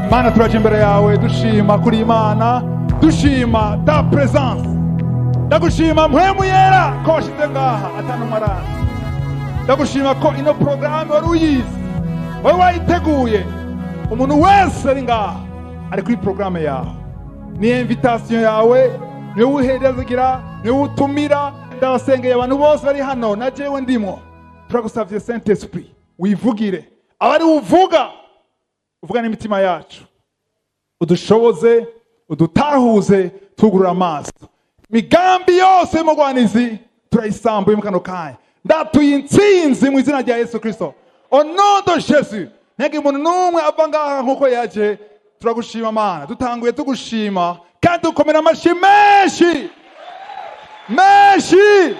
Mana turaje imbere yawe dushima kuri Imana, dushima ta presence, ndagushima mpwemu yera ko washize ngaha atanu marana, ndagushima ko ino programme wari uyizi, wowe wayiteguye, umuntu wese ari ngaha ari kuri programme yawe, ni invitation yawe, ni uhereza ni utumira, ndabasengeye abantu bose bari hano na jewe ndimo, turagusavye Saint Esprit wivugire, abari uvuga n'imitima yacu, udushoboze, udutahuze, tugurura amaso, migambi yose mugwanizi turayisambuye mu kano kanya, ndatuye intsinzi mu izina rya Yesu Kristo, au nom de Jésus. Ntege umuntu numwe ava ngaha nkuko yaje, turagushima Mana, dutanguye tugushima kandi dukomera amashi menshi menshi.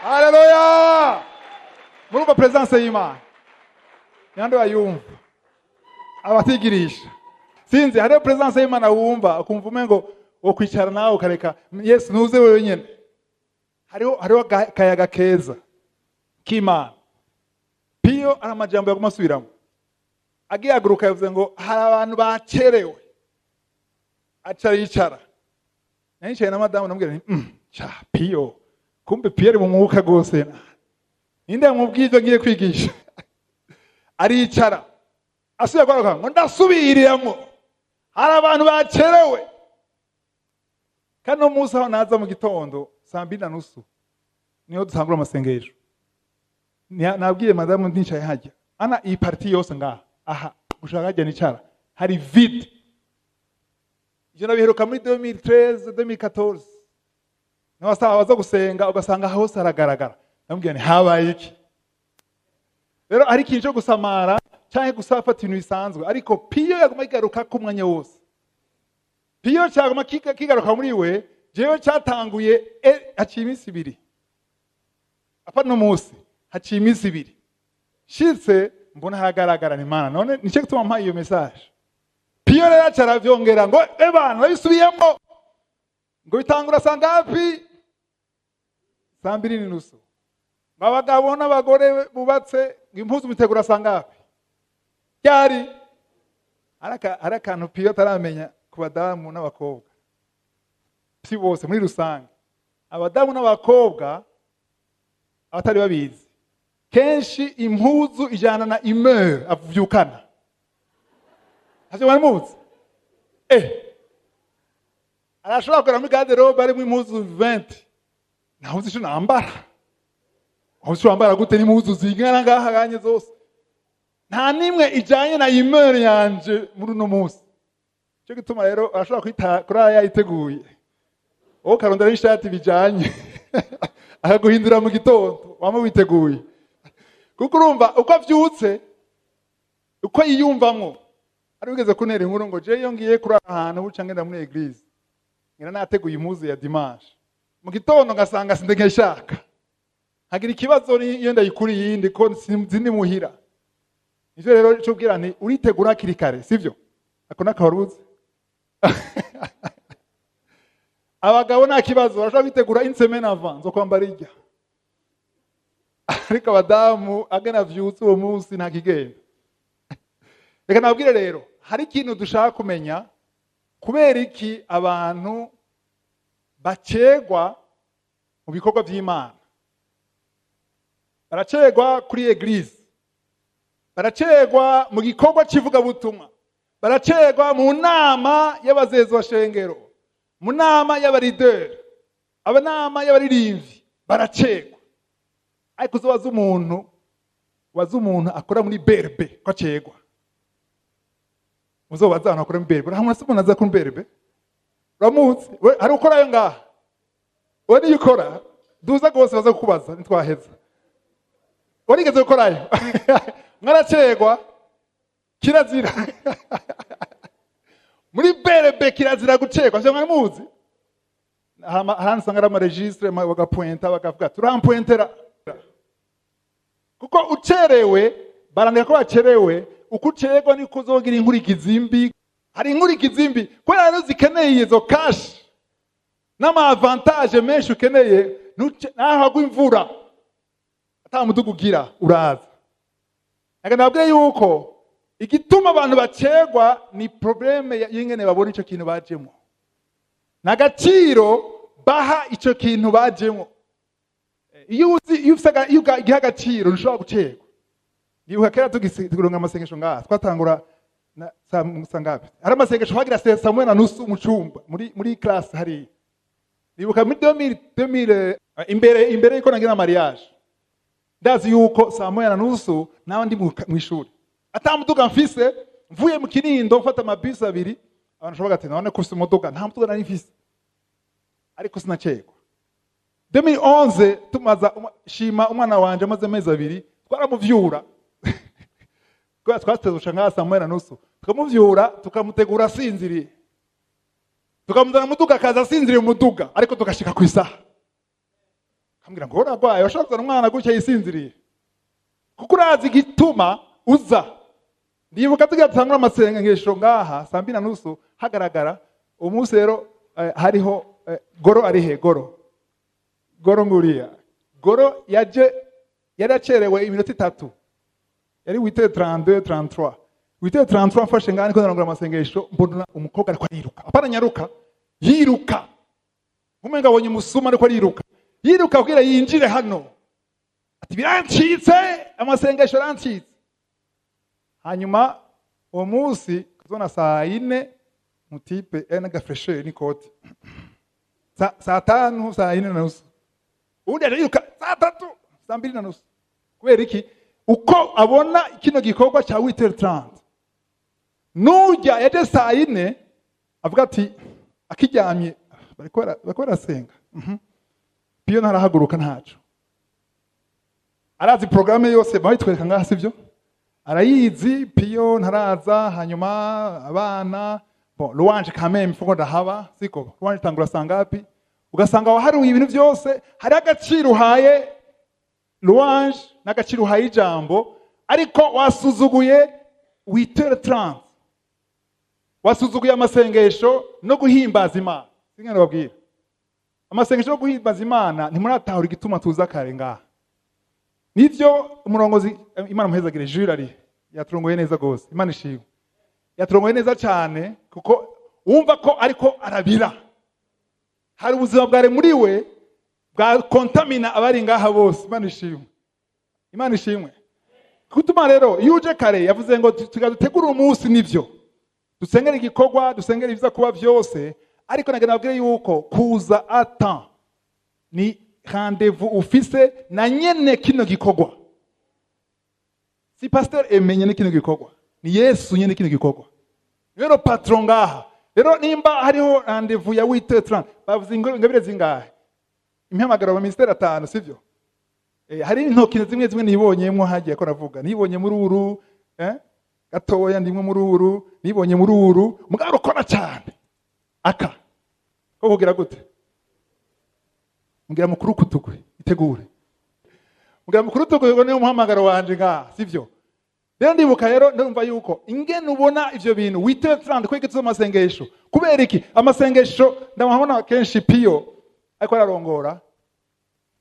Haleluya. Murumva presence y'Imana, nyande bayumva abatigirisha sinzi, hari presence y'Imana wumva ukumva umengo wo kwicara nawe ukareka Yesu ntuze wewe nyene, hariho kayaga keza k'Imana. Pio ari amajambo yaguma asubiramo, agiye aguruka yavuze ngo hari abantu bacerewe, aca yicara. Nanicaye na madamu namubwira nti Pio, kumbe Pio ari mu mwuka gose, ninde yamubwije ngiye kwigisha. Aricara asubiye kwaruka ngo ndasubiriramo, hari abantu bacerewe. Kano Musa aho naza mu gitondo 2:30 niho dutangura amasengesho, nabwiye madamu nticaye hajya ana iyi parti yose ngaha, aha ushaka hajya nicara hari vide. Ivyo nabiheruka muri 2013 2014, n'abasaba baza gusenga ugasanga hose haragaragara. Namubwiye nti habaye iki rero? Ari kinje gusamara cyangwa gusafata ibintu bisanzwe, ariko Pio yaguma igaruka ku mwanya wose. Pio cyaguma kigaruka muri we, jewe cyatanguye haciye iminsi 2, apa no munsi haciye iminsi 2 shitse mbona hagaragara ni Mana, none nice gutuma mpaye iyo message. Pio rero cyaravyongera ngo ebana babisubiyemo, ngo bitangura sangapi 2:30, abagabo n'abagore bubatse impuzu mitegura sangapi cyari arakantu Pio taramenya ku badamu n'abakobwa, si bose muri rusange abadamu n'abakobwa abatari babizi, kenshi impuzu ijana na humeur avyukana. Haje baramuzi arashobora kugera muri garde-robe ari mu impuzu 20, naho uzi cyo nambara, aho cyo nambara gute n'impuzu zingana ngaha ganye zose, nta nimwe ijanye na humeur yanje muri no munsi. Cyo gituma rero arashobora kwita kuri yayiteguye, o karondera ishati bijanye akaguhindura mu gitondo wama witeguye, kuko urumva uko avyutse uko yiyumvamwo. Ari ugeze kunera inkuru ngo je yongiye kuri ahantu buca ngenda muri eglise, ngira nateguye impuzu ya dimanche, mu gitondo ngasanga sindenge shaka, hagira ikibazo iyo ndayikuri yindi ko sinzi muhira. Ivyo rero cyo bwira nti uritegura kiri kare, sivyo? Ako nakaruze abagabo nta kibazo barashobora kwitegura insemaine avant zo kwambara irya, ariko abadamu agana vyutse uwo munsi nta kigenda. Reka nabwire rero, hari ikintu dushaka kumenya, kubera iki abantu bacegwa mu bikorwa by'Imana. Baracegwa kuri eglise, baracegwa mu gikorwa kivuga butumwa, baracegwa mu nama y'abazezi wa shengero, mu nama y'abarider, abanama y'abaririmvyi, baracegwa. Ariko uzobaza umuntu akora muri berbe ko acegwa, uzobaza abantu akora muri berbe, urahamuna se umuntu aza kuri berbe uramuzi we, hari ukora yo ngaha we niyo ukora duza gose baza kukubaza nitwaheza warigeze gukorayo mwaracegwa kirazira muri berbe kirazira gucegwa, cyo mwarimuzi. Ahantu sanga ama registre bagapointa bakavuga turampointera, kuko ucerewe barandika ko bacerewe, uko ucegwa niko uzogira inkurikizi mbi. Hari inkurikizi mbi kubera rero zikeneye izo cash n'ama avantage menshi ukeneye, naho agwa imvura ata mudugugira uraza. Aga nabwiye yuko igituma abantu bacegwa ni probleme y'ingene babona ico kintu bajemo, n'agaciro baha ico kintu bajemo. Iyo giha agaciro ntushobora gucegwa. Ndibuka kera tugironga amasengesho ngaha twatangura sangapi, hari amasengesho hagira saa moya na nusu mu cumba muri class hari. Ndibuka muri 2000 imbere yuko nagira mariage, ndazi yuko saa moya na nusu nawe ndi mu ishuri, atamuduga mfise, mvuye mu Kinindo mfata amabisi abiri, abantu shoboka ati none kufise umuduga, nta muduga nari mfise, ariko sinacegwa. 2011 tumaza shima umwana wanje amaze amezi abiri, twaramuvyura kwa twatezusha ngaha saa moya na nusu, tukamuvyura tukamutegura asinziriye, tukamuzana muduga akaza asinziriye mu muduga, ariko tugashika ku isaha. Kambwira ngo uragwaye washaka umwana gutya yisinziriye, kuko urazi igituma uza. Ndibuka tugatangura amasengesho ngaha saa 2:30 hagaragara umunsi rero hariho goro arihe goro nguriya goro yaje yaracerewe iminota 3, yari 8:32 8:33 mfashe ngani ko narangura amasengesho, mbona umukobwa ariko ariruka, apana nyaruka, yiruka umenga abonye umusuma ariko ariruka, yiruka kugira yinjire hano, ati birancitse amasengesho arancitse. Hanyuma uwo munsi kuzona saa 4 mutipe n'agafreshe n'ikoti, saa 5 saa 4:30 undi ariruka saa 3 saa 2:30. Kubera iki? Uko abona kino gikorwa cya 8:30 nujya yaje saa 4 avuga ati akiryamye bariko senga, piyo ntarahaguruka ntaco, arazi programme yose bayitwereka ngaha sivyo, arayizi piyo ntaraza. Hanyuma abana Luanje kameme mfuko ndahaba siko Luanje tangura sangapi, ugasanga waharuye ibintu byose, hari agaciro uhaye Luanje n'agaciro uhaye ijambo, ariko wasuzuguye 8:30, wasuzuguye amasengesho no guhimbaza Imana. Singene babwira amasengesho no guhimbaza Imana ntimuratahura igituma tuza kare ngaha. Nivyo umurongozi Imana muhezagire Jules yaturongoye neza gose, Imana ishimwe, yaturongoye neza cyane, kuko wumva ko ariko arabira, hari ubuzima bware muri we bwa kontamina abari ngaha bose. Imana ishimwe, Imana ishimwe. Kutuma rero yuje kare yavuze ngo tugategura umunsi, nivyo dusengera igikorwa, dusengera ibiza kuba byose, ariko nagenda babwire yuko kuza ata ni rendez-vous ufise na nyene kino gikorwa. Si pasteur emenye ne kino gikorwa, ni Yesu nyene kino gikorwa, rero patron ngaha. Rero nimba hariho rendez-vous ya 8:30 bavuze ingabire zingahe, impamagara mu ministère 5 sivyo? Hari intokino zimwe nibonyemwo hagiye ko navuga, nibonye muri uru gatoya, ndimwe muri uru, nibonye muri uru, mugabo ukora cyane aka ko kugira gute, mugira mukuru kutugwe itegure, mugira mukuru tugwe niyo muhamagaro wanje ngaha sivyo? Rero ndibuka rero ndumva yuko ingene ubona ivyo bintu 8:30 kwegetse amasengesho. Kubera iki? Amasengesho ndamubona kenshi piyo ariko ararongora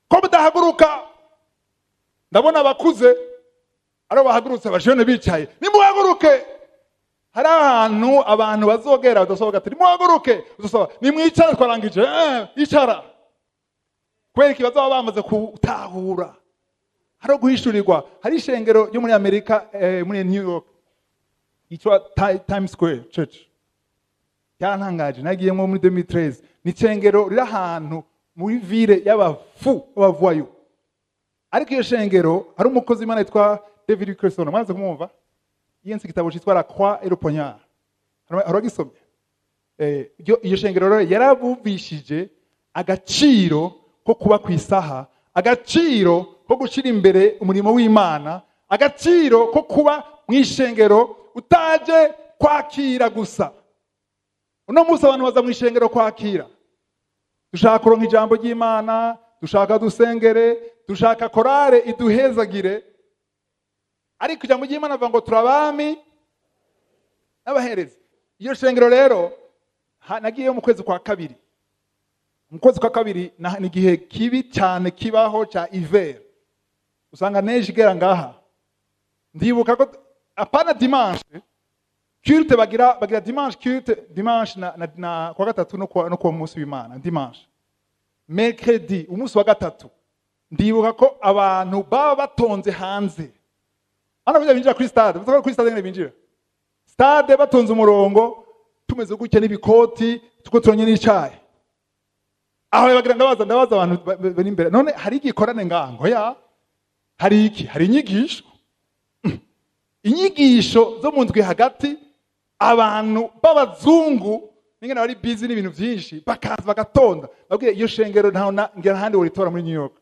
ko budahaguruka, ndabona abakuze aro bahagurutse abajene bicaye, nimuhaguruke. Hari ahantu abantu bazogera badasohoka ati nimuhaguruke, uzosoba nimwicare twarangije, icara. Kubera iki? Bazaba bamaze kutahura, hari guhishurirwa. Hari ishengero ryo muri Amerika muri New York yitwa Times Square Church, cyantangaje, nagiyemo muri 2013. Ni ishengero riri ahantu muri ville y'abafu bavayo, ariko iyo shengero hari umukozi Imana yitwa David Christon, mwanze kumwumva? Yense igitabo cyitwa La Croix et le Poignard, aragisomye. Iyo shengero rero yarabuvishije agaciro ko kuba ku isaha, agaciro ko gushira imbere umurimo w'Imana, agaciro ko kuba mwishengero utaje kwakira gusa. Uno munsi abantu baza mwishengero kwakira, dushaka kuronka ijambo ry'Imana, dushaka dusengere, dushaka korale iduhezagire, ariko ijambo ry'Imana avuga ngo turabami n'abaherezi. Iyo shengero rero nagiye mu kwezi kwa kabiri. Mu kwezi kwa kabiri ni gihe kibi cyane kibaho cya hiver, usanga neje igera ngaha. Ndibuka ko apana dimanche culte bagira dimanche culte dimanche na kwa gatatu no kwa munsi w'Imana dimanche. Mercredi umunsi wa gatatu ndibuka ko abantu baba batonze hanze. Ana kujya binjira kuri stade, mutaka kuri stade ngene binjira. Stade batonze umurongo tumeze gutya n'ibikoti tuko turonye n'icyayi. Aho bagira ndabaza abantu bari imbere. None hari igikorane ngango ya hari iki? Hari inyigisho. Inyigisho zo mu ndwi hagati abantu b'abazungu ningene bari busy n'ibintu byinshi bakaza bagatonda babwiye iyo shengero ntaho ngera handi woritora muri New York.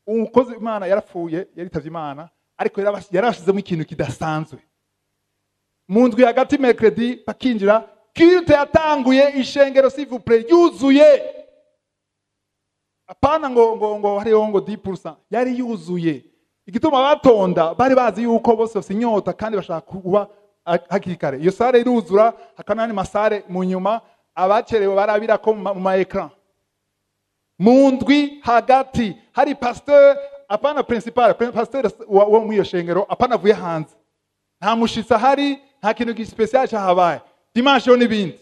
Umukozi Imana yarapfuye yaritavye Imana ariko yarashizemo ikintu kidasanzwe. Mu ndwi hagati mercredi bakinjira culte yatanguye ishengero s'il vous plaît yuzuye. Apana ngo hariho ngo 10% yari yuzuye. Igituma batonda bari bazi yuko bose bafite inyota kandi bashaka kuba hakiri kare. Iyo sare iruzura hakanani masare mu nyuma abacerewe barabira ko mu ma ecran. Mu ndwi hagati hari pasteur apana principal pasteur wo mu iyo shengero apana avuye hanze. Nta mushitsa hari nta kintu gispecial cyahabaye. Dimanche yo nibindi.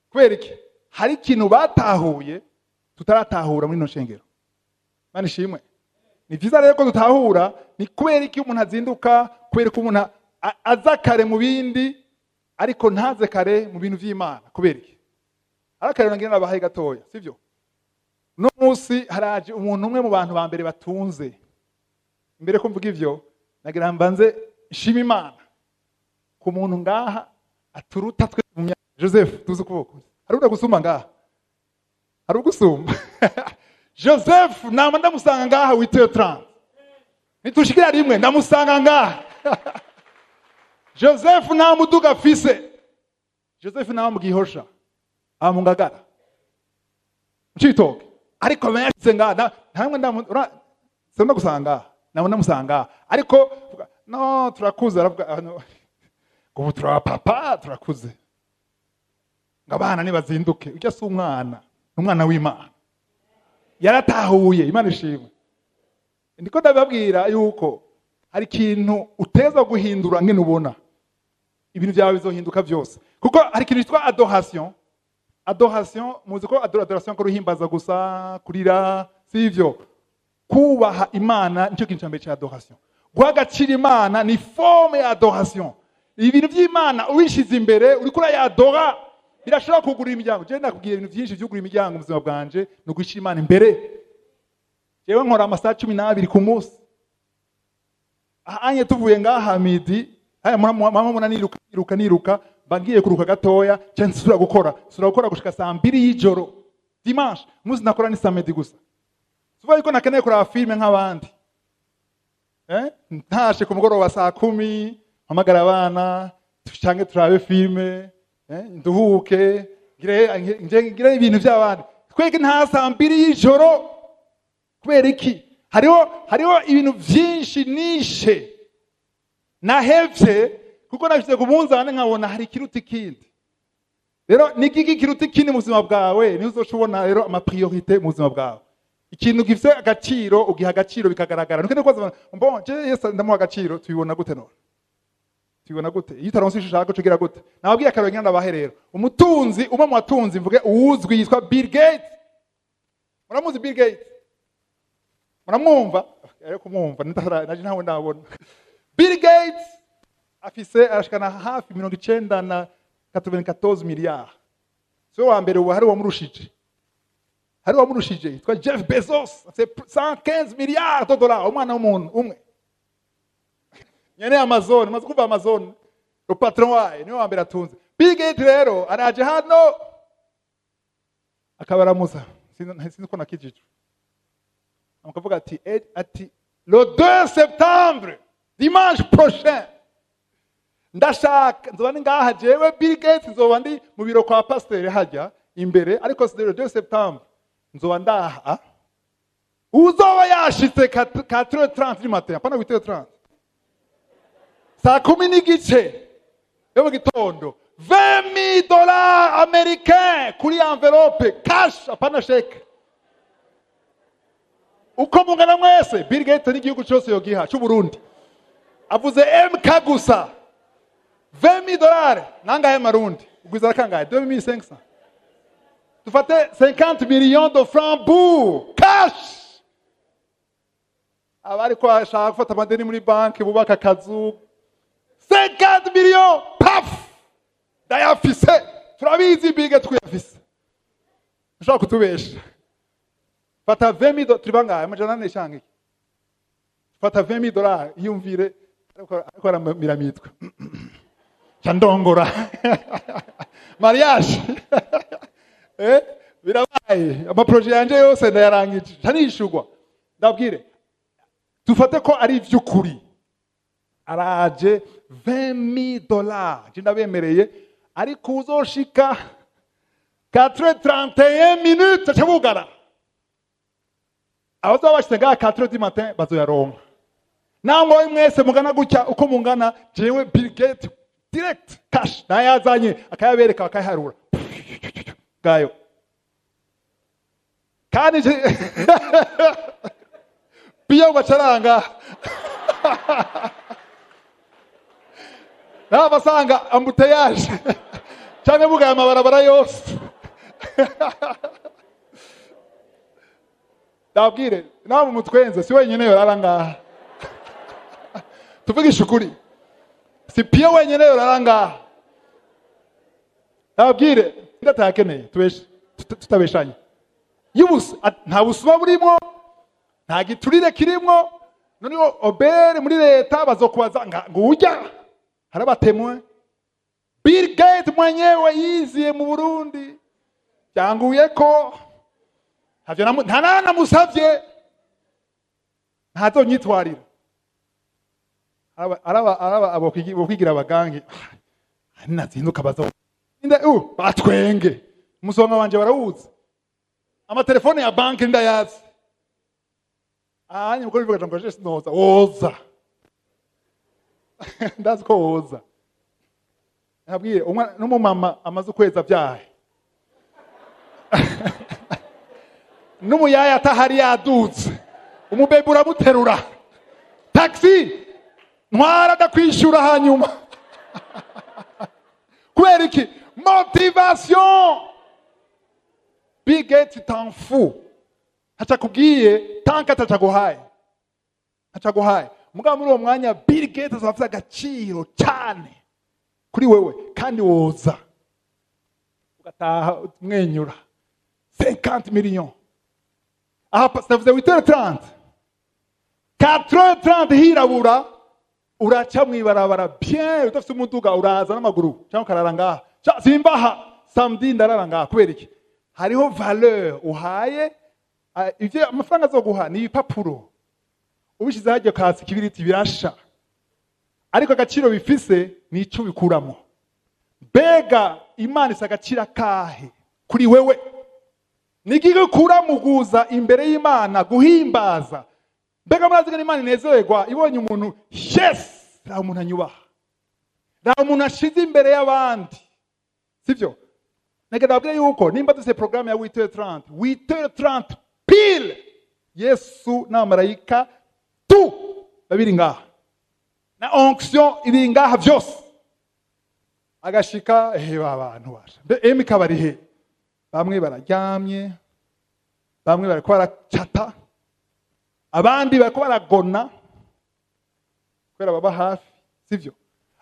Kubera iki? Hari ikintu batahuye tutaratahura muri no shengero. Mani shimwe. Ni vyiza rero ko dutahura ni kubera iki umuntu azinduka kubera ko umuntu aza kare mu bindi ariko ntaze kare mu bintu vy'Imana kubera iki? Arakarero ngena abahaye gatoya sivyo? No munsi haraje umuntu umwe mu bantu ba mbere batunze. Imbere ko mvuga ivyo nagira mbanze shima Imana ku muntu ngaha aturuta twe mu myaka. Joseph tuzi kuboko. Harunda gusuma ngaha. Hari ugusumba. Joseph nama ndamusanga ngaha witeye 30. Nitushikira rimwe ndamusanga ngaha. Joseph nta muduga afise. Joseph nta mugihosha. Amungagara. Mchitoke. Ariko mense ngaha ntamwe ndamura senda gusanga. Nabo ndamusanga. Ariko no turakuze aravuga ngo tura papa turakuze. Ngabana nibazinduke. Ujya si umwana. Umwana w'Imana. Yaratahuye Imana ishimwe. Ndiko ndababwira yuko hari ikintu uteza guhindura ngene ubona. Ibintu byawe bizohinduka byose. Kuko hari ikintu cyitwa adoration. Adoration muzi ko adoration ko ruhimbaza gusa kurira sivyo. Kubaha Imana nicyo kintu cyambere cya adoration. Guhagacira Imana ni forme ya adoration. Ibintu by'Imana ubishize imbere uri kuri ya adora. Birashobora kugurira imiryango. Je nakubwiye ibintu byinshi byugurira imiryango mu buzima bwanje no gushira Imana imbere. Jewe nkora amasaha 12 ku munsi. Anye tuvuye ngaha midi, haya mama niruka bagiye kuruka gatoya, cyane sura gukora gushika saa 2 y'ijoro. Dimanche, muzi nakora ni samedi gusa. Suba yuko nakeneye kuraba filme nk'abandi. Ntashe ku mugoroba saa 10, hamagara abana, tucange turabe filme. Nduhuke ngire ibintu by'abandi twege nta saa 2 y'ijoro kubera iki hariho ibintu byinshi nishe nahevye kuko nashyize ku munzane nkabona hari kiruta ikindi rero niki kiruta ikindi mu buzima bwawe nizo uzoshobona rero ama priorité mu buzima bwawe ikintu gifite agaciro ugiha agaciro bikagaragara nuko kwaza mbonje Yesu ndamuha agaciro tubibona gute none tubibona gute iyo utaronse ishaka cugira gute nababwiye akarongera ndabaherero umutunzi umwe mu batunzi mvuge uwuzwi yitwa Bill Gates muramuzi Bill Gates muramwumva ariko kumwumva naje ntawe ndabona Bill Gates afise arashikana hafi 94 miliyari so wa mbere ubu hari wamurushije yitwa Jeff Bezos afise 115 miliyari de dollars umwana w'umuntu umwe nyene Amazon maze kuva Amazon le patron wayo niwe wa mbere atunze Bill Gates rero araje hano akabaramuza sinzi ko nakijije akavuga ati le 2 septembre dimanche prochain ndashaka nzoba ngaha jewe Bill Gates nzoba ndi mu biro kwa pasteur hajya imbere ariko le 2 septembre nzoba ndaha uzoba yashitse 4h30 du matin pana 8h30 saa 10 n'igice yo mu gitondo $20,000 américains kuri envelope cash apana chèque uko mungana mwese Bill Gates n'igihugu cyose yogiha cy'u Burundi avuze MK gusa 20 dollars nangahe marundi ugwiza kangahe 2500 tufate 50 millions de francs pour cash abari ko ashaka gufata amadeni muri banki bubaka akazu 50 millions paf dayafise turabizi biga twiyafise ushaka kutubesha fata 20 dollars tribangahe amajana neshange fata 20 dollars yumvire ariko aramiramitwe chandongora mariage birabaye amaproje yanje yose ndayarangije tanishugwa ndabwire tufate ko ari ivy'ukuri araje 20 dollars ndabemereye ariko uzoshika 4:31 minutes cyabugara abazo bashyize ngaha 4 du matin bazoyaronka namwe mwese mugana gutya uko mungana jewe Bill Gates direct cash nayazanye akayabereka akayaharura gayo kandi biyo bacaranga nabasanga ambuteyage cyane bugaya amabarabara yose ndabwire nawe mutwenze si wenyine yorara ngaha tuvugisha ukuri si pia wenyine yorara ngaha ndabwire ndatakeneye tutabeshanye yubusa nta busuma burimo nta giturire kirimo noneho obere muri leta bazokubaza ngo ujya harabatemwe Bill Gates mwenyewe yiziye mu Burundi byanguye ko havyo nta musavye ntazonyitwarira araba abokwigira abagangi nazinduka bazo inde batwenge umusonga wanje barawuzi amatelefone ya banki ndayazi nyi mukuru bivuga ngo je sinoza oza ndazi ko oza nabwiye umwana n'umumama amaze ukweza byahe n'umuyaya atahari yaduze umubebe uramuterura taxi ntwara ndakwishura hanyuma kubera iki motivation Big Gates t'en fou hacakubwiye tanka atacaguhaye mugabo muri uwo mwanya Bill Gates azafite agaciro cyane kuri wewe kandi woza ugataha mwenyura 50 millions aha savuze 8h30 4h30 hirabura uraca mwibarabara bien utafite umuduga uraza n'amaguru cyangwa kararanga simbaha samedi ndararanga kubera iki hariho valeur uhaye ivyo amafaranga azoguha ni ibipapuro ubishize hajye kasi kibiriti birasha ariko agaciro bifise ni ico bikuramo bega imana isagacira kahe kuri wewe nigige kuramuguza imbere y'Imana guhimbaza bega muraziga n'Imana inezerwa ibonye umuntu yes ra umuntu anyubaha ra umuntu ashize imbere y'abandi sivyo Nagabye yuko nimba duse programme ya 8h30 pile Yesu na marayika tu babiri ngaha na onction iri ngaha vyose agashika abantu basha emi kabari he bamwe bararyamye bamwe bariko baracata abandi bariko baragona kwera baba hafi sivyo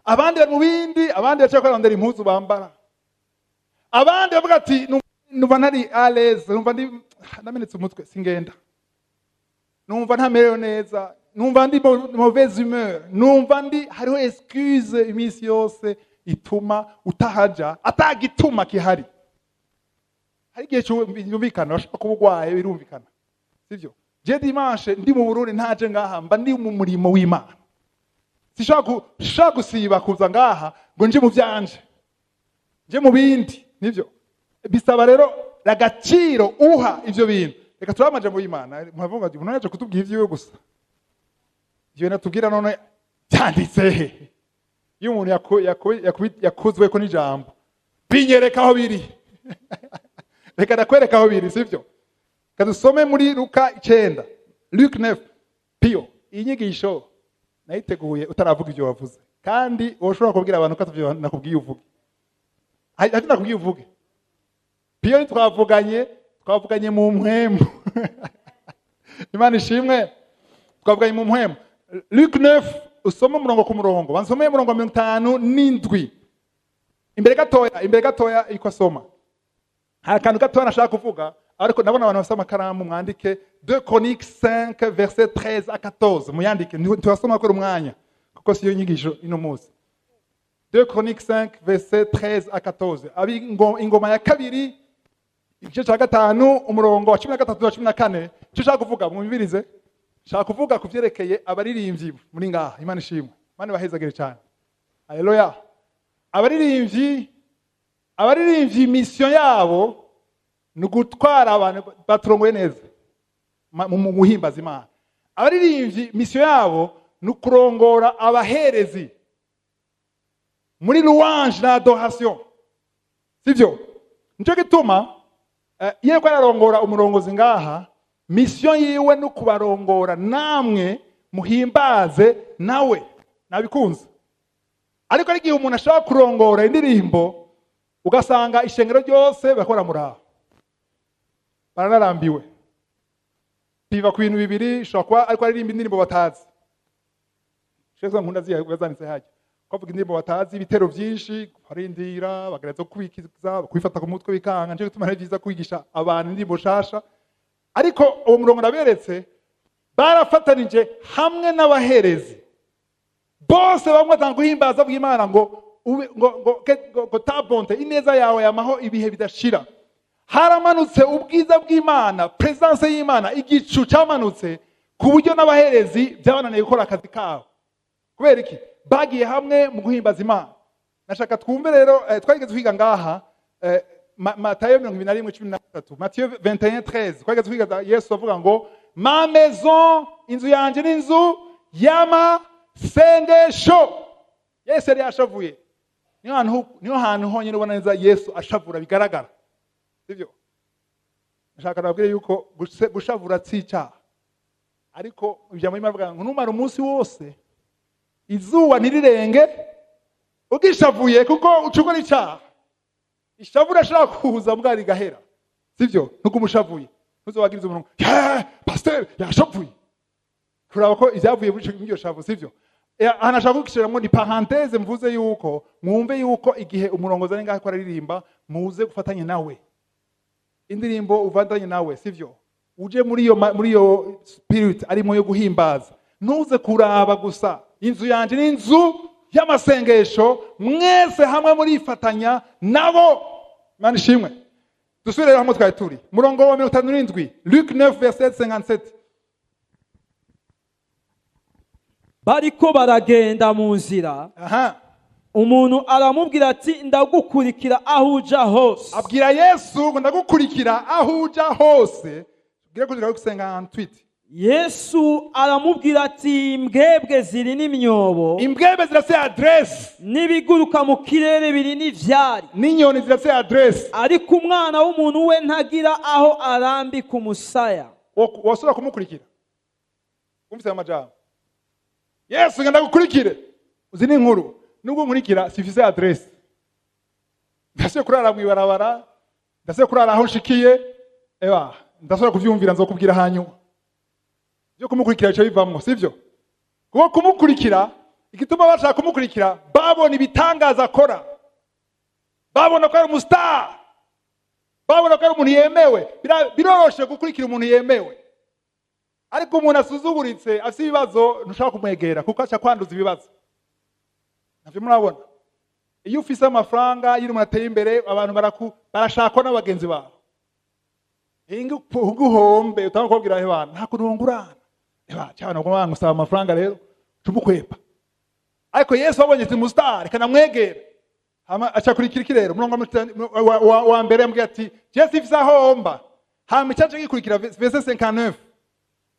abandi bari mu bindi abandi bacha kwarondera impuzu bambara abandi bavuga ati numva ntari alaise numva ndi ndamenetse umutwe singenda numva ntamerewe neza numva ndi mauvaise humeur numva ndi hariho excuse imisi yose ituma utahaja atagituma kihari hari gihe cyumvikana bashaka kubugwaye birumvikana sivyo je dimanche ndi mu Burundi ntaje ngaha mba ndi mu murimo w'Imana sishaka gusiba kuza ngaha ngo nje mu byanje nje mu bindi nivyo bisaba rero agaciro uha ivyo bintu reka turamaje mu Imana muhavuga ati unaje kutubwira ivyo gusa ivyo natubwira none byanditse he iyo umuntu yakuzwe ko n'ijambo binyereka aho biri reka nakwereka aho biri sivyo kadusome muri Luka 9 Luke 9 pio inyigisho nayiteguye utaravuga ibyo wavuze kandi woshobora kubwira abantu ko atavyo nakubwiye uvuge ati nakubwiye uvuge piyo twavuganye mu mpwemu Imana ishimwe twavuganye mu mpwemu Luc 9 usoma umurongo ku murongo bansomeye umurongo 57 imbere gatoya iko soma hari akantu gatoya nashaka kuvuga ariko nabona abantu basoma amakaramu mwandike 2 Chroniques 5 verset 13 à 14 muyandike ntibasoma ko umwanya kuko siyo nyigisho ino munsi 2 Chroniques 5 verset 13 à 14 ingoma ya kabiri igice cya gatanu umurongo wa 13 na 14 cyo shaka kuvuga mwumvirize shaka kuvuga kuvyerekeye abaririmbyi muri ngaha Imana ishimwe Imana bahezagire cyane haleluya abaririmbyi mission yabo ni gutwara abantu baturongoye neza mu guhimbaza Imana abaririmbyi mission yabo ni kurongora abaherezi muri louange na adoration sivyo nico gituma yeko yararongora umurongozi ngaha mission yiwe no kubarongora namwe muhimbaze nawe nabikunze ariko ari gihe umuntu ashaka kurongora indirimbo ugasanga ishengero ryose bakora muraho baranarambiwe biva ku bintu bibiri shokwa ariko aririmba indirimbo batazi shekwa nkunda ziyazanitse haje kwavuga indirimbo batazi ibitero byinshi barindira bagereza kubikiza kwifata ku mutwe bikanga nje gutuma byiza kwigisha abantu indirimbo shasha ariko uwo murongo naberetse barafatanije hamwe n'abaherezi bose bamwe tanguhimbaza bw'Imana ngo tabonte ineza yawe yamaho ibihe bidashira haramanutse ubwiza bw'Imana presence y'Imana igicu cyamanutse ku buryo n'abaherezi byabananiye gukora akazi kabo kubera iki bagiye hamwe mu guhimbaza Imana nashaka twumve rero twageze twiga ngaha Matayo 21:13 Matthieu 21:13 twageze twiga Yesu avuga ngo ma maison inzu yanje n'inzu y'amasengesho Yesu yari ashavuye niyo hantu honyine ubona neza Yesu ashavura bigaragara sivyo nashaka nabwire yuko gushavura tsica ariko ijambo y'Imana ngo numara umunsi wose izuba ntirirenge ugishavuye kuko ucukora icyaha ishavura ashaka kuza bwari gahera sivyo nuko umushavuye ntuzobagiriza umuntu pasteur yashavuye kuraba ko ivyavuye muri iryo shavu sivyo anashaka gukishiramo ni parenthèse mvuze yuko mwumve yuko igihe umurongozi ari ngaho ko aririmba muze gufatanya nawe indirimbo uvandanye nawe sivyo uje muri iyo spirit arimo yo guhimbaza ntuze kuraba gusa inzu yanje n'inzu y'amasengesho mwese hamwe muri ifatanya nabo Imana ishimwe dusubire hamwe twari turi murongo wa 57 Luc 9 verset 57 bariko baragenda mu nzira umuntu aramubwira ati ndagukurikira aho uja hose abwira Yesu ngo ndagukurikira aho uja hose gira kugira gusenga tweet Yesu aramubwira ati imbwebwe ziri n'imyobo imbwebwe zirase address n'ibiguruka mu kirere biri n'ivyari n'inyoni zirase address ariko umwana w'umuntu we ntagira aho arambika umusaya wasura kumukurikira umvise amajambo Yesu ngenda gukurikire uzi ni inkuru nubwo nkurikira sifise address ndase kurara mu ibarabara ndase kurara aho nshikiye ndasora kuvyumvira nzokubwira hanyuma byo kumukurikira cyo bivamwo sivyo kuko kumukurikira igituma bashaka kumukurikira babona ibitangaza akora babona ko ari umustar babona ko ari umuntu yemewe biroroshe gukurikira umuntu yemewe ariko umuntu asuzuguritse afite ibibazo ntushaka kumwegera kuko acha kwanduza ibibazo navyo murabona iyo ufise amafaranga yiri umuntu ateye imbere abantu barashaka n'abagenzi babo uguhombe utakubwira he bana nta kurungurana cyane ngo bangusaba amafaranga rero tumukwepa ariko Yesu abonye ati mustar kana mwegere acha kurikira iki rero murongo wa mbere ambwiye ati Yesu ifisa homba hama cyaje gikurikira verset 59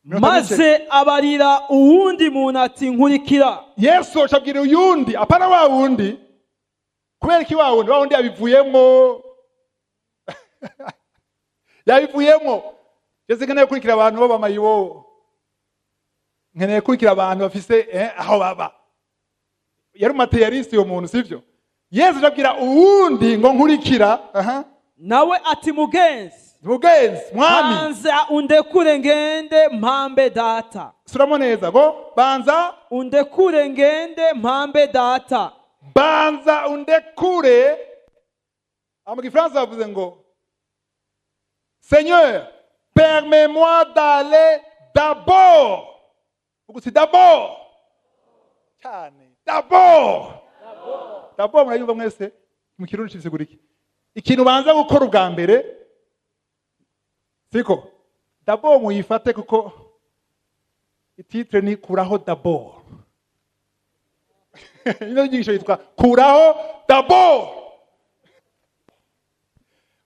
maze abarira uwundi muntu ati nkurikira Yesu acabwira uyundi apana wa wundi kubera iki wa wundi yabivuyemo yabivuyemo Yesu kana kurikira abantu baba mayiwo nkeneye kurikira abantu bafise aho baba. Yari materialist yo muntu sivyo? Yesu arabwira uwundi ngo nkurikira, nawe ati mugenzi mwami, banza undekure ngende mpambe data. suramo neza ngo banza Undekure ngende mpambe data. banza undekure. Mu Gifaransa bavuze ngo Seigneur, permets-moi d'aller d'abord. Ugusi d'abord. Cyane. D'abord murayumva mwese mu kirundi kisigura iki? Ikintu banza gukora ubwa mbere siko d'abord muyifate kuko ititre ni kuraho d'abord. Ino nyigisho yitwa kuraho d'abord.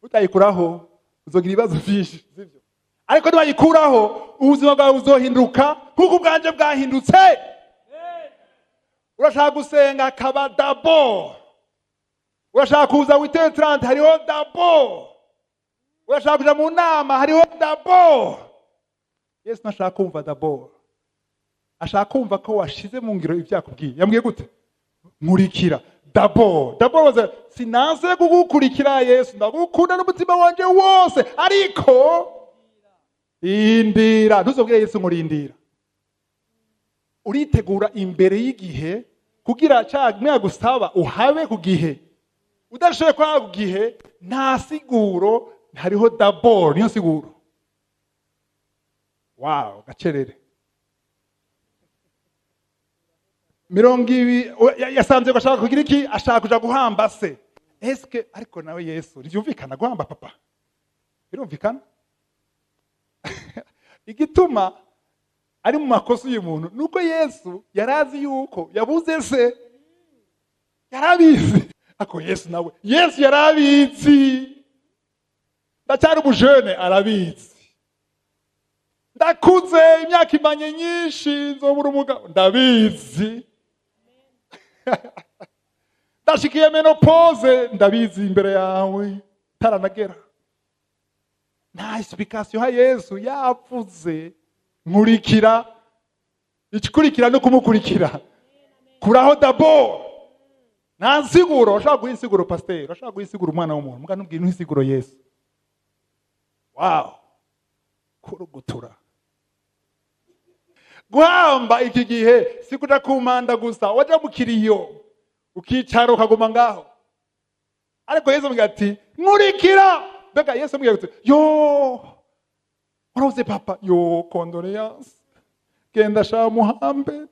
Utayikuraho uzogira ibibazo byinshi sivyo? Ariko nibayikuraho ubuzima bwawe buzohinduka kuko ubwanje bwahindutse. Urashaka gusenga kaba d'abord. Urashaka kuza wite 30 hariho d'abord. Urashaka kuja mu nama hariho d'abord. Yesu nashaka kumva d'abord. Ashaka kumva ko washize mu ngiro ivyakubwiye. Yambwiye gute? Nkurikira d'abord. D'abord sinanse kugukurikira Yesu, ndagukunda n'umutima wanje wose, ariko indira. Ntuzobwire Yesu nkurindira. Uritegura imbere y'igihe kugira cyagumya gusaba uhabe ku gihe. Udashoboye kwa ku gihe nta siguro, hariho d'abord niyo siguro. Wow, gacerere. Mirongi yasanze ko ashaka kugira iki? Ashaka kuja guhamba se. Eske ariko nawe Yesu ntivyumvikana guhamba papa? Birumvikana? Igituma ari mu makosa y'umuntu nuko Yesu yarazi yuko yabuze se. Yarabizi. Ako Yesu nawe Yesu yarabizi. Ndacyari umujene arabizi. Ndakuze imyaka imanye nyinshi nzobura umugabo ndabizi. Ndashikiye menopause ndabizi imbere yawe taranagera. Nta explication ha Yesu yavuze nkurikira. Ikikurikira no kumukurikira. Kuraho d'abord. Nta nsiguro, ushaka guhisiguro pasteur, ushaka guhisiguro umwana w'umuntu, muga nubwira ntuhisiguro Yesu. Wow. Kurugutura. Guhamba iki gihe sikuja kumanda gusa, waja mukiriyo ukicara ukaguma ngaho. Ariko Yesu ambwira ati nkurikira. Bega Yesu ambwira ati yo warabuze papa, yo condoléance, genda sha muhambe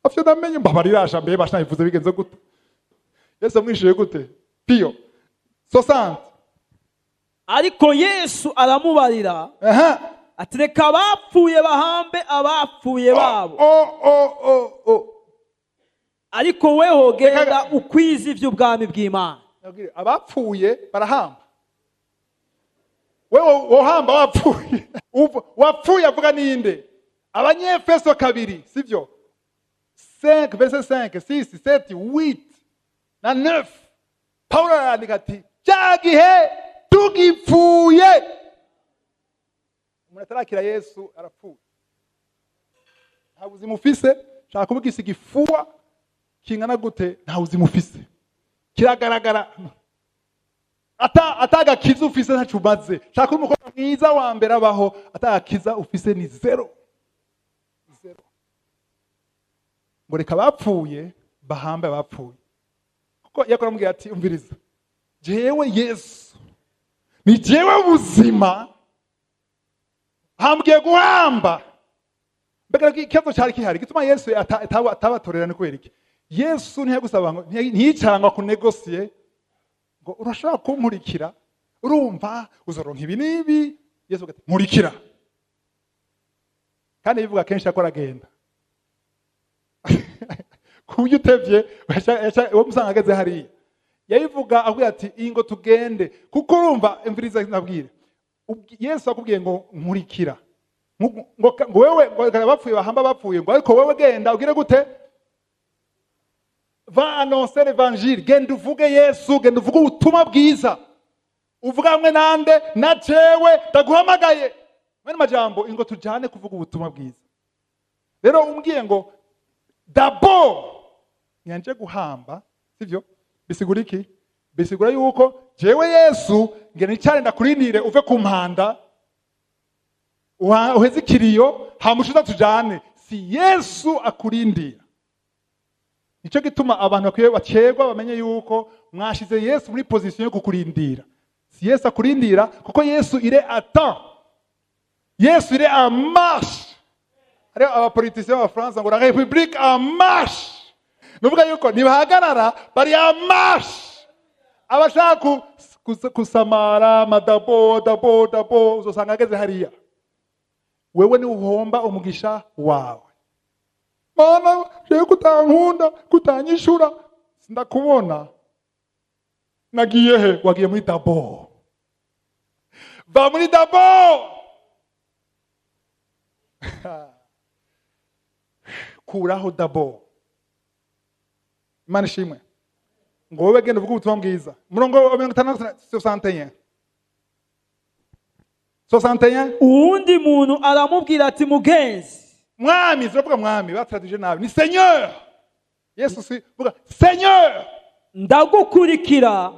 afyo namenye mbabarira sha mbe basha bivuze bigenze gute? Yesu amwishuye gute? Pio 60. Ariko Yesu aramubarira ati reka abapfuye bahambe abapfuye babo. Ariko weho genda ukwiza ivy'ubwami bw'Imana. Abapfuye barahamba. Wewe wohamba wapfuye. Wapfuye avuga ninde? Abanyefeso 2 sivyo? 5 verset 5 6 7 8 na 9. Paulo arandika ati cyagihe tugipfuye. Umuntu atarakira Yesu arapfuye. Nta buzima ufise, shaka kubugisa igifuwa kingana gute, nta buzima ufise. Kiragaragara. Atagakiza ufise ntacu umaze. Shaka umukobwa mwiza wa mbere abaho, atagakiza ufise ni zero. Ngo reka bapfuye bahambe abapfuye. Kuko yakora mubwira ati umviriza, jewe Yesu ni jewe buzima, hambwiye guhamba. Mbega ikibazo cyari kihari gituma Yesu atabatorera ni kubera iki? Yesu ntiyagusaba ngo ntiyicaranga ku negotier ngo urashaka kunkurikira, urumva uzoronka ibi nibi. Yesu ati nkurikira. Kandi bivuga kenshi akora agenda. Kubyo utevye wo musanga ageze hariya. Yabivuga avuga ati ingo tugende kuko urumva imviriza nabwire. Yesu akubwiye ngo nkurikira. Ngo wewe ngo bapfuye bahamba bapfuye ngo ariko wewe genda ugire gute? Va annoncer l'évangile, genda uvuge Yesu, genda uvuge ubutumwa bwiza. Uvuga hamwe nande na jewe ndaguhamagaye. Mwene majambo ingo tujane kuvuga ubutumwa bwiza. rero umbwiye ngo d'abord nyanje guhamba sivyo bisigura iki? Bisigura yuko jewe Yesu ngene icane ndakurindire uve ku mpanda uheze ikiriyo hamushuza tujane. Si Yesu akurindira. Nico gituma abantu bakwiye bacerwa bamenye yuko mwashize Yesu muri position yo kukurindira. Si Yesu akurindira kuko Yesu il est à temps. Yesu il est en marche. Ariyo abapoliticiens ba France ngo la République en marche. Nuvuga yuko nibahagarara bari en marche. Abashaka kusamara dabo uzosanga ageze hariya. Wewe ni uhomba umugisha wawe. Mana, jewe kutankunda, kutanyishura, sindakubona. Nagiye he? Wagiye muri dabo. Va muri dabo! Kuraho dabo. Imana ishimwe. Ngo wowe genda uvuge ubutumwa bwiza. Murongo wa 61. 61. Uwundi muntu aramubwira ati mugenzi. Mwami, ziravuga mwami, batradije nabi. Ni Seigneur. Yesu si vuga Seigneur. Ndagukurikira.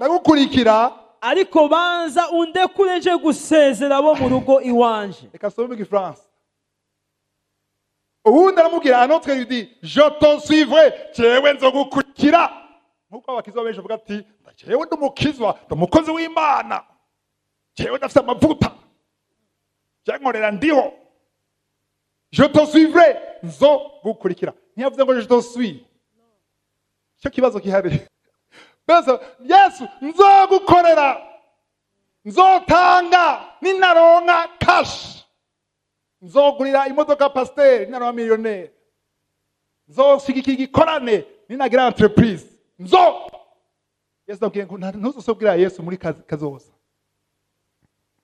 Ariko banza undekure nje gusezera bo mu rugo iwanje. Reka sobe mu France. Uwundi aramubwira anotre lui dit, je te suivrai, jewe nzogukurikira. Nkuko abakizwa benshi bavuga ati, jewe ndumukizwa, ndumukozi w'Imana. Jewe ndafite amavuta. Jankorera ndiho. Je te suivrai, nzogukurikira. Ntiyavuze ngo je te suis. Cyo kibazo kihari. Bese Yesu nzogukorera. Nzotanga ninaronka cash. Nzogurira imodoka pasteur ninaronka millionaire. Nzoshigikira igikorane ninagira entreprise. Yesu ndabwiye ngo ntuzosobwira Yesu muri kazoza.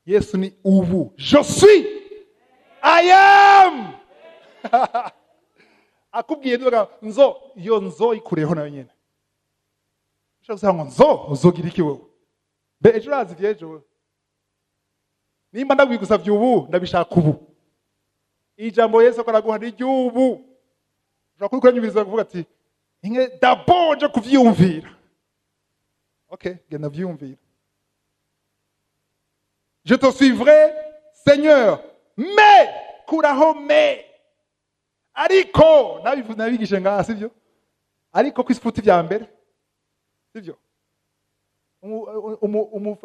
Yesu ni ubu. Je suis. I am. Akubwiye ndoga nzo ikureho nayo nyene. Ushaka ngo uzogira iki wewe? Be ejo razi vyejo. Nimba ndabwigusavye ubu ndabishaka ubu. Ijambo Yesu akaraguha ry'ubu. Ushaka kuranyumviriza kuvuga ati inge d'abord je kuvyumvira. Okay, genda vyumvira. Je te suivrai, Seigneur, mais kuraho mais ariko nabigishe ngaha sivyo? Ariko kwisifuti vya mbere sivyo?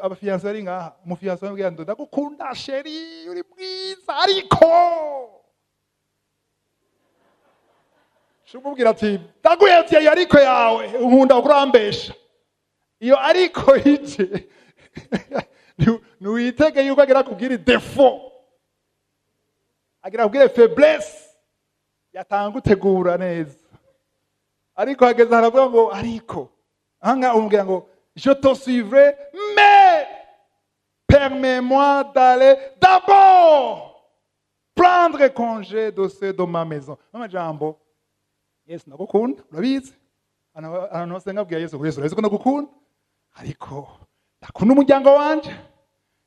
Abafiancé ari ngaha, umufiancé yambwiye ndo ndagukunda sheri uri mwiza ariko shumubwira ati ndaguyevye ariko yawe unkunda kurambesha. Iyo ariko ije nuitege yuko agira kubwira défaut. Agira kubwira faiblesse. Yatanga gutegura neza. Ariko hageze haravuga ngo ariko. Anga umubwira ngo je te suivrai mais permets-moi d'aller d'abord prendre congé de ceux de ma maison. Mama jambo. Yes ndagukunda urabizi. Ana basenga bwa Yesu urabizi ko ndagukunda. Ariko ndakunda umuryango wanje.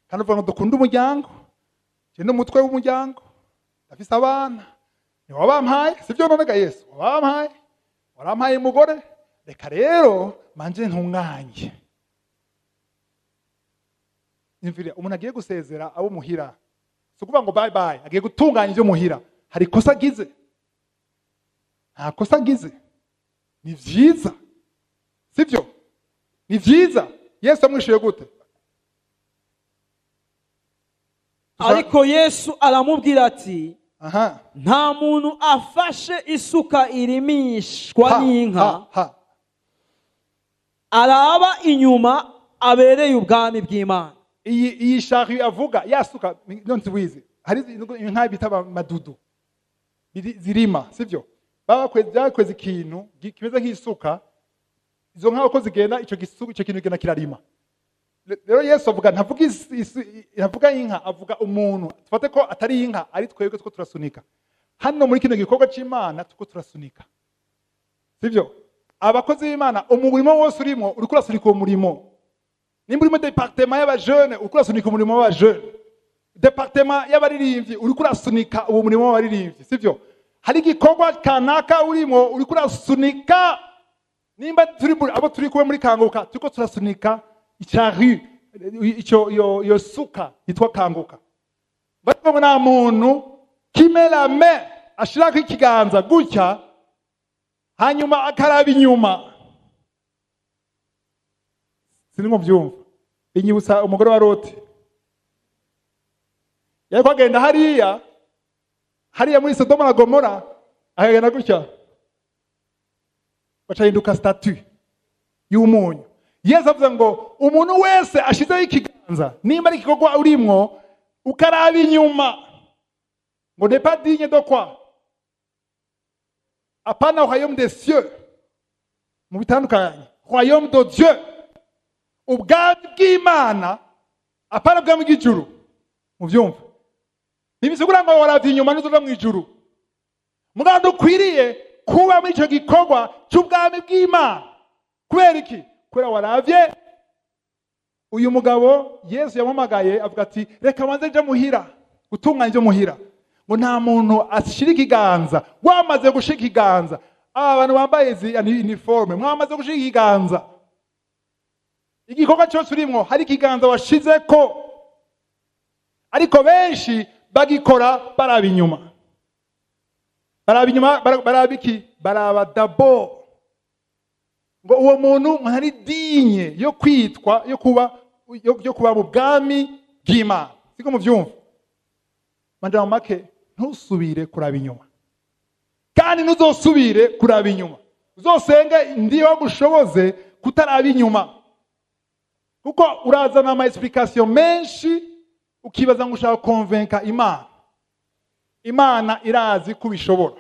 Kandi uvuga ngo dukunda umuryango. Je n'umutwe w'umuryango. Ndafise abana. Ni wabampaye, sivyo nonega Yesu. Wabampaye. Warampaye umugore. Reka rero manje ntunganye. Imvira umuntu agiye gusezera abo muhira. Sukuvuga ngo bye bye, agiye gutunganya ibyo muhira. Hari kosa gize. Nta kosa gize. Ni vyiza. Sivyo? Ni vyiza. Yesu amwishuye gute? Ariko Yesu aramubwira ati nta muntu afashe isuka irimishwa n'inka araba inyuma abereye ubwami bw'Imana. Iyi shari avuga yasuka nonzi wize hari inka bita madudu zirima sivyo baba kweze ikintu kimeze nk'isuka izo nka uko zigenda ico kintu gena kirarima. Rero Yesu avuga ntavuga inka avuga umuntu tufate ko atari inka ari twebwe two turasunika hano muri kino gikorwa c'Imana tuko turasunika sivyo abakozi b'Imana umurimo wose urimo uri kurasunika uwo murimo. Nimba urimo departement y'aba jeune uri kurasunika umurimo w'aba jeune, departement y'abaririmbyi uri kurasunika uwo murimo w'abaririmbyi sivyo hari igikorwa kanaka urimo uri kurasunika, nimba abo turi kuba muri kanguka turiko turasunika icyari iyo suka yitwa kanguka, barimo na muntu kimelame ashirako ikiganza gutya hanyuma akaraba inyuma. Sinimo byumva, inyibutsa umugore wa Loti yariko agenda hariya muri Sodoma na Gomora, akagenda gutya bacahinduka statue y'umunyu. Yesu avuga ngo umuntu wese ashizeho ikiganza, nimba ari igikorwa urimwo ukaraba inyuma, ngo n'est pas digne de quoi? Apana royaume des cieux, mu bitandukanye, royaume de Dieu, ubwami bw'Imana, apana bwami bw'ijuru. Mu byumva ntibisigura ngo waravye inyuma n'uzoja mu ijuru, mugabo dukwiriye kuba muri ico gikorwa cy'ubwami bw'Imana. Kubera iki? Kubera waravye uyu mugabo Yesu yamumagaye avuga ati reka banze nje muhira gutunganya ibyo muhira, ngo nta muntu ashira ikiganza. Wamaze gushika ikiganza, abantu bambaye izi uniforme mwamaze gushika ikiganza, igikorwa cyose urimo hari ikiganza washizeko. Ariko benshi bagikora baraba inyuma, baraba iki? Baraba dabo ngo uwo muntu ntari dinye yo kwitwa yo kuba mu bwami bw'Imana. Siko muvyumva? Mandira make, ntusubire kuraba inyuma, kandi ntuzosubire kuraba inyuma. Uzosenge ndiho gushoboze kutaraba inyuma, kuko urazana ama explication menshi ukibaza ngo ushaka convaincre Imana. Imana irazi kubishobora,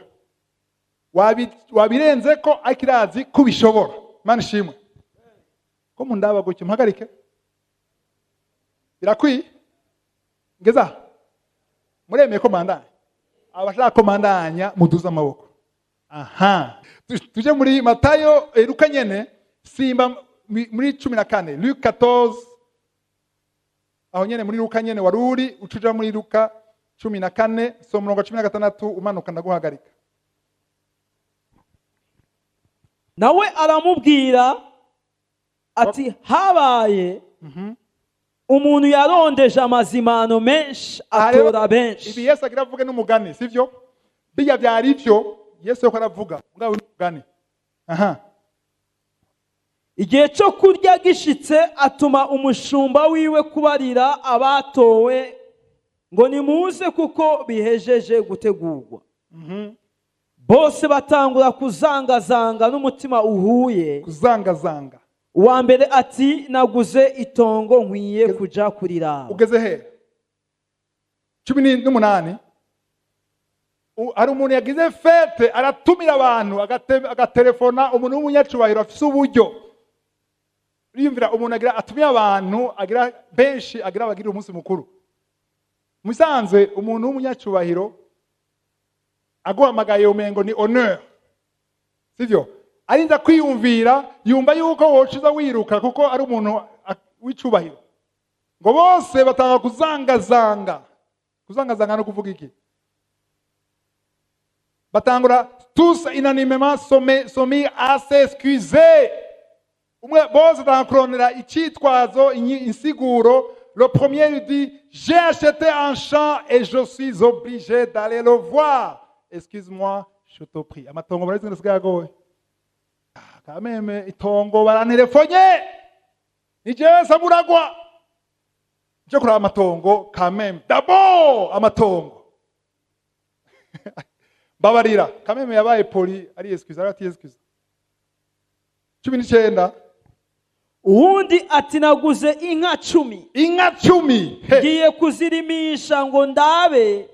wabirenze ko akirazi kubishobora. Mana shimwe ko mundaba gutyo mpagarike birakwiye ngeza muremeye ko mandanya, abashaka ko mandanya muduza amaboko. Aha, tuje muri Matayo, Luka nyene, simba muri 14, Luc 14, aho nyene muri Luka nyene waruri ucuja muri Luka 14 somo 16 umanuka ndaguhagarika. Nawe aramubwira ati habaye umuntu yarondeje amazimano menshi atora benshi. Ibi Yesu agira avuge n'umugani, sivyo? Bijya byari ivyo Yesu yako aravuga ngaho n'umugani. Aha, igihe cyo kurya gishitse atuma umushumba wiwe kubarira abatowe ngo nimuze kuko bihejeje gutegurwa. Bose batangura kuzangazanga n'umutima uhuye. Kuzangazanga. Uwa mbere ati naguze itongo nkwiye kuja kuriraba. Ugeze he? 18. Ari umuntu yagize fete, aratumira abantu, agatelefona umuntu w'umunyacubahiro afise uburyo. Uriyumvira umuntu agira atumira abantu, agira benshi, agira bagira umunsi mukuru. Musanze umuntu w'umunyacubahiro aguhamagaye umengo ni honneur, sivyo? Arinza kwiyumvira yumva yuko woshiza wiruka kuko ari umuntu w'icubahiro. Ngo bose batanga kuzangazanga no kuvuga iki? Batangura tous unanimement sommet à s'excuser. Umwe bose batangura icitwazo insiguro. Le premier lui dit j'ai acheté un champ et je suis obligé d'aller le voir. Excuse-moi, je te prie. Amatongo barazi ngasigaye agoye. Kameme itongo baranelefonye. Nije samuragwa. Je kura amatongo kameme. D'abord amatongo. Babarira. Kameme yabaye poli ari excuse arati excuse. 19. Uwundi ati naguze inka 10. Inka 10. Ngiye kuzirimisha ngo ndabe.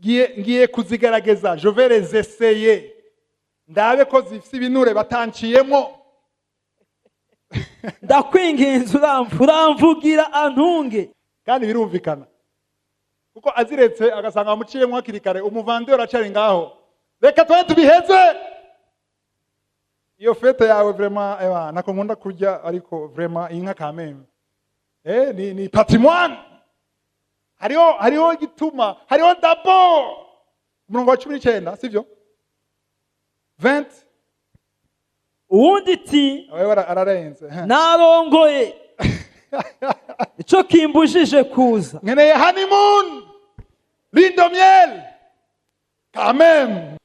Ngiye kuzigaragaza, je vais les essayer. Ndabe ko zifise ibinure batanciyemo. Ndakwinginze uramvugira antunge. Kandi birumvikana. Kuko aziretse agasanga amuciyemo hakiri kare, umuvandeur acari ngaho. Reka twe tubiheze. Iyo fete yawe vraiment nako nkunda kurya, ariko vraiment inka kameme. Ni patrimoine. Hariho gituma, hariho d'abord umurongo wa 19 sivyo 20 uwundi iti wewe ararenze narongoye ico kimbujije kuza nkeneye honeymoon lindomiel kamem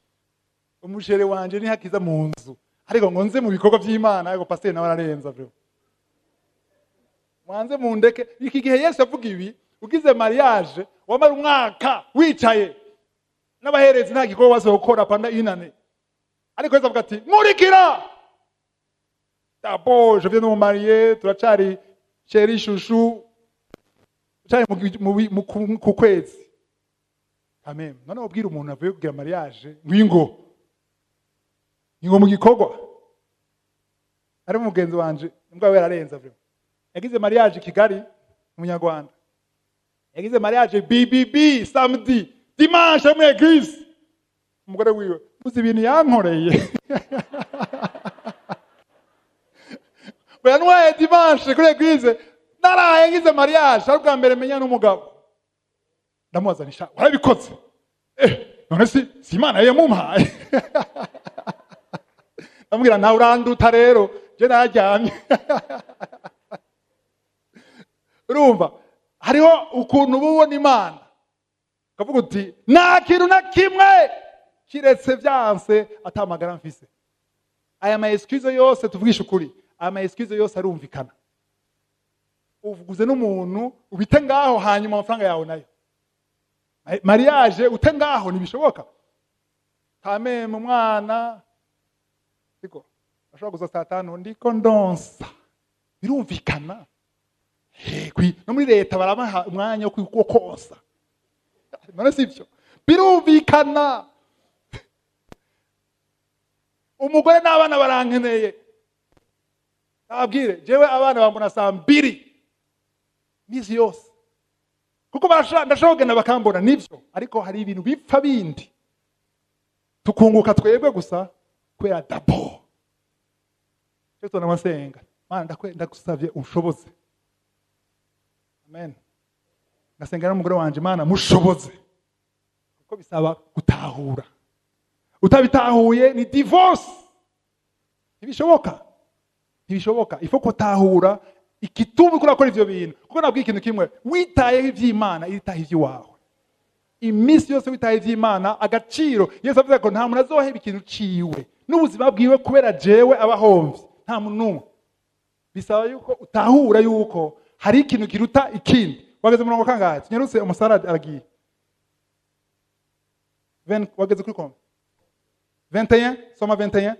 umushere wanje ni hakiza mu nzu ariko ngo nze mu bikorwa by'Imana ariko pasteur nawe ararenza bro mwanze mundeke iki gihe Yesu avuga ibi ugize mariage wamara umwaka wicaye n'abaherezi nta gikorwa base gukora panda inane ariko Yesu avuga ati murikira d'abord je viens de me marier turacari chéri chouchou cyari mu kwezi amen none ubwira umuntu avuye kugira mariage ngwingo mu gikorwa ari umugenzi wanje mbwa we ararenza bro yagize mariage Kigali umunyarwanda yagize mariage BBB samedi dimanche mu église umugore wiwe uzi ibintu yankoreye Bernwaye dimanche kuri église naraye ngize mariage ari bwa mbere menya n'umugabo ndamuzanisha warabikoze none si Imana yamumpaye amubwira nta uranduta rero je najyamye urumva hariho ukuntu ubona Imana kavuga uti nta kintu na kimwe kiretse byanse atamagara mfise aya ma excuse yose tuvugisha ukuri aya ma excuse yose arumvikana uvuguze n'umuntu ubite ngaho hanyuma amafaranga yawe nayo mariage ute ngaho nibishoboka kame mu mwana siko ashobora kuza saa 5 ndiko ndonsa birumvikana no muri leta barabaha umwanya wo kosa none sivyo birumvikana umugore n'abana barankeneye abwire jewe abana bambona saa 2 misi yose kuko ndashobora bakambona nivyo ariko hari ibintu bipfa bindi tukunguka twebwe gusa kwera dabo cyo tuna masenga mana ndagusavye unshoboze amen ngasenga n'umugore wanje mana mushoboze kuko bisaba gutahura utabitahuye ni divorce ntibishoboka ifo kutahura ikitubu kurakora ivyo bintu kuko nabwiye ikintu kimwe witaye ivy'Imana iritaye ivy'iwawe imisi yose witaye ivy'Imana agaciro Yesu avuze ko nta muntu azoheba ikintu ciwe n'ubuzima bwiwe kubera jewe abahomvye nta muntu numwe bisaba yuko utahura yuko hari ikintu kiruta ikindi wageze mu murongo kangahe tunyarutse umusarade aragiye wageze kuri koma 21 soma 21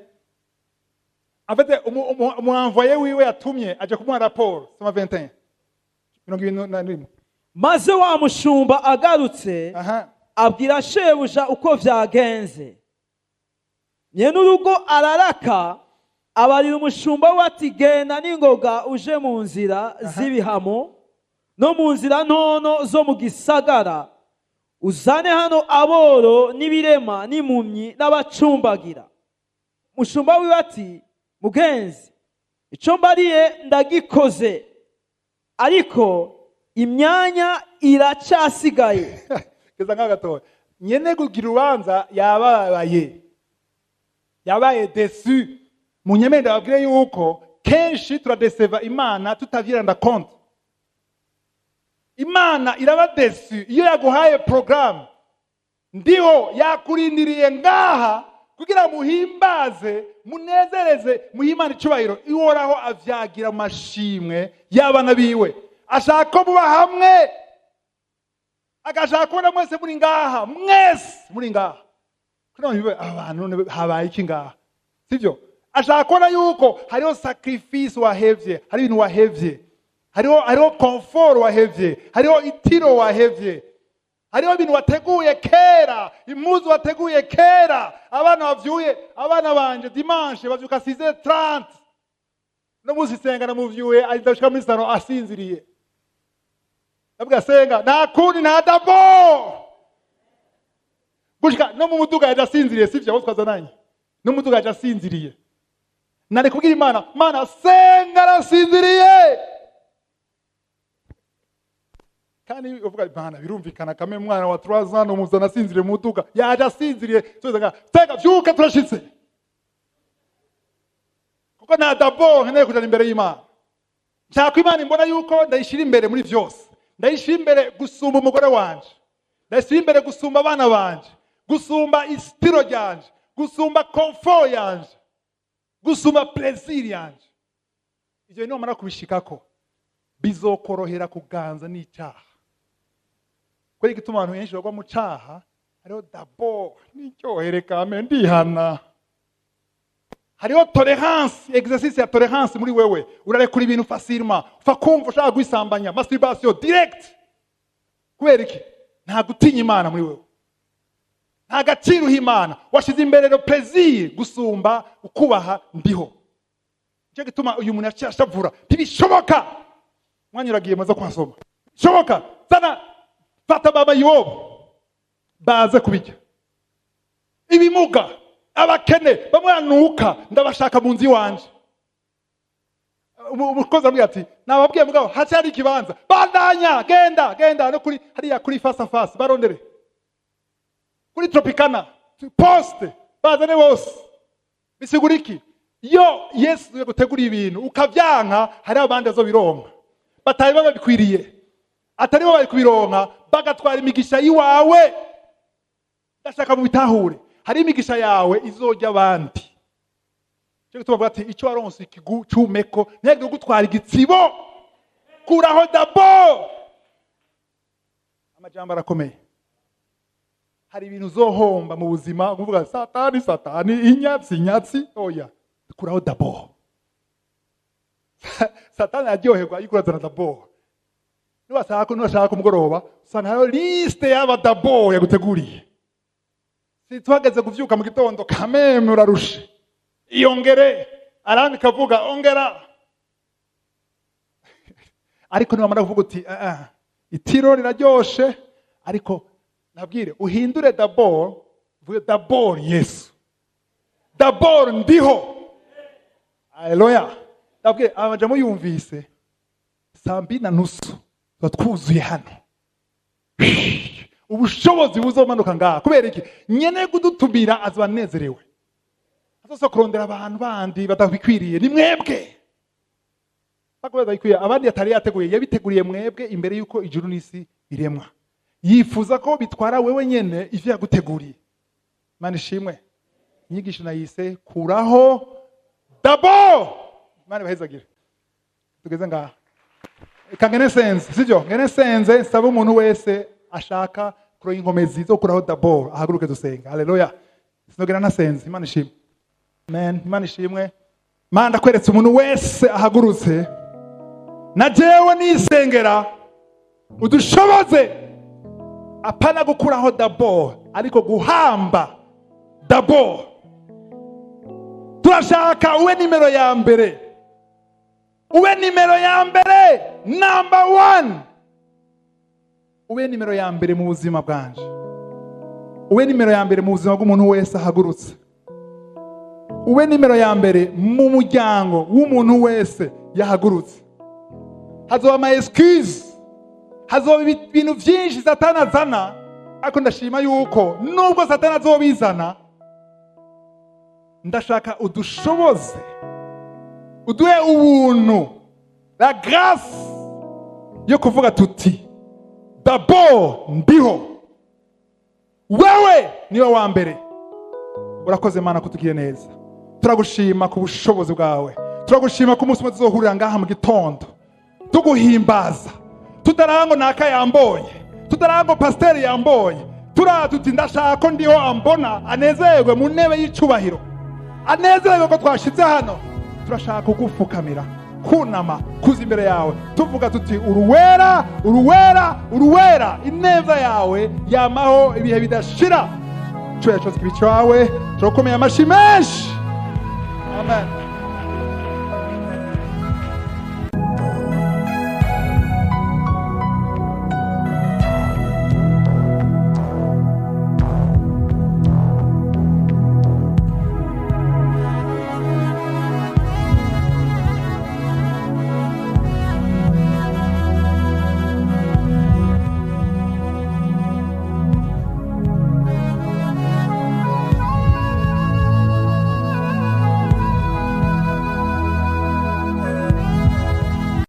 en fait mu envoyé wiwe yatumye aje kumuha rapport soma 21 maze wa mushumba agarutse abwira shebuja uko vyagenze nyene urugo araraka abarira umushumba we ati genda n'ingoga uje mu nzira z'ibihamo no mu nzira ntono zo mu gisagara uzane hano aboro n'ibirema n'impumyi n'abacumbagira mushumba wiwe ati mugenzi ico mbariye ndagikoze ariko imyanya iracasigaye keza nk'agatoya nyene kugira ubanza yabaye desu munyemere ndababwire yuko kenshi turadeseva Imana tutavyiranda compte Imana iraba desu iyo yaguhaye program ndiho yakurindiriye ngaha kugira muhimbaze munezereze muhimana icubahiro ihoraho avyagira amashimwe y'abana biwe ashaka muba hamwe agashaka kubona mwese muri ngaha kugira abantu habaye iki ngaha sivyo ashaka kubona yuko hariho sacrifice wahevye hari ibintu wahevye hariho comfort wahevye hariho itiro wahevye hariho ibintu wateguye kera impuzu wateguye kera abana banje dimanche bavyuka 6h30 no muzisenga namuvyuye adashika muri saro asinziriye nabwo senga nakundi nta dabo gushika no mu muduga yasinziriye sivyo aho twazananye no mu muduga yasinziriye nari kubwira Imana senga arasinziriye kandi uvuga bana birumvikana kame mwana wa 3 ans umuzana asinzire mu duka yaje asinziriye tuzaga tega vyuka turashitse kuko nta d'abord nkeneye kujana imbere y'Imana nshaka Imana imbona yuko ndayishira imbere muri vyose ndayishira imbere gusumba umugore wanje ndayishira imbere gusumba abana banje gusumba istiro ryanje gusumba comfort yanje gusumba plaisir yanje ivyo niho mara kubishikako bizokorohera kuganza n'icyaha kweri gituma abantu benshi bagwa mu cyaha hariho d'abord n'icyohere kame ndihana hariho tolerance exercice ya tolerance muri wewe urarekura ibintu facilement ufa kumva ushaka gwisambanya masturbation direct kubera iki nta gutinya Imana muri wewe nta gaciro Imana washize imbere no plaisir gusumba ukubaha ndiho cyo gituma uyu muntu yacashavura ntibishoboka mwanya uragiye maze kwasoma shoboka sana fata baba Yobu baze kubijya ibimuga abakene bamwanuka ndabashaka mu nzi wanje umukozi amubwira ati nababwiye mugabo hacyari ikibanza bandanya genda no kuri hariya kuri face à face barondere kuri Tropicana poste bazane bose bisiguriki yo Yesu yagutegura ibintu ukavyanka hari abandi azobironka batari babikwiriye atari bo bari kubironka bagatwara imigisha yiwawe ndashaka mu bitahure hari imigisha yawe izojya abandi cyo tubavuga ati icyo waronse ikigucumeko ntege gutwara igitsibo kuraho d'abord amajambo arakomeye hari ibintu uzohomba mu buzima uvuga satani inyatsi oya kuraho d'abord satani aryoherwa yikurazana d'abord nubashaka kumugoroba usanga hariho liste y'aba d'abord yaguteguriye si tuhageze kuvyuka mu gitondo kameme urarushe iyongere arandi kavuga ongera ariko niba mara kuvuga uti itiro riraryoshe ariko nabwire uhindure d'abord vuye d'abord Yesu d'abord ndiho haleluya nabwire amajambo yumvise 2:30 twuzuye hano ubushobozi buzomanuka ngaha kubera iki nyene kudutumira azabanezerewe azoso kurondera abantu bandi badabikwiriye ni mwebwe bakoza ikwiye abandi atari yateguye yabiteguriye mwebwe imbere yuko ijuru n'isi biremwa yifuza ko bitwara wewe nyene ivyo yaguteguriye Imana ishimwe inyigisho nayise kuraho d'abord Imana bahezagire tugeze ngaha kangene sense sivyo ngene sense saba umuntu wese ashaka kuro inkomezi zo kuraho d'abord ahaguruke dusenga haleluya sinogera na sense Imana ishimwe amen Imana ishimwe Mana kweretse umuntu wese ahagurutse na jewe nisengera udushoboze apana gukuraho d'abord ariko guhamba d'abord turashaka uwe nimero ya mbere number 1 uwe nimero ya mbere mu buzima bwanje uwe nimero ya mbere mu buzima bw'umuntu wese ahagurutse uwe nimero ya mbere mu muryango w'umuntu wese yahagurutse hazoba ama excuse hazoba ibintu byinshi satani azana ariko ndashima yuko nubwo satani azobizana ndashaka udushoboze uduhe ubuntu la grâce yo kuvuga tuti d'abord ndiho wewe niwe wa mbere urakoze Mana kutugire neza turagushima ku bushobozi bwawe turagushima ku munsi tuzohurira ngaha mu gitondo tuguhimbaza tutarango naka yambonye tutarango pasteur yambonye tuti ndashaka ko ndiho ambona anezerwe mu ntebe y'icubahiro anezerwe ko twashize hano turashaka kugufukamira kunama kuza imbere yawe tuvuga tuti uruwera ineza yawe yamaho ibihe bidashira cyo cyose kibicawe turakomeye amashi menshi amen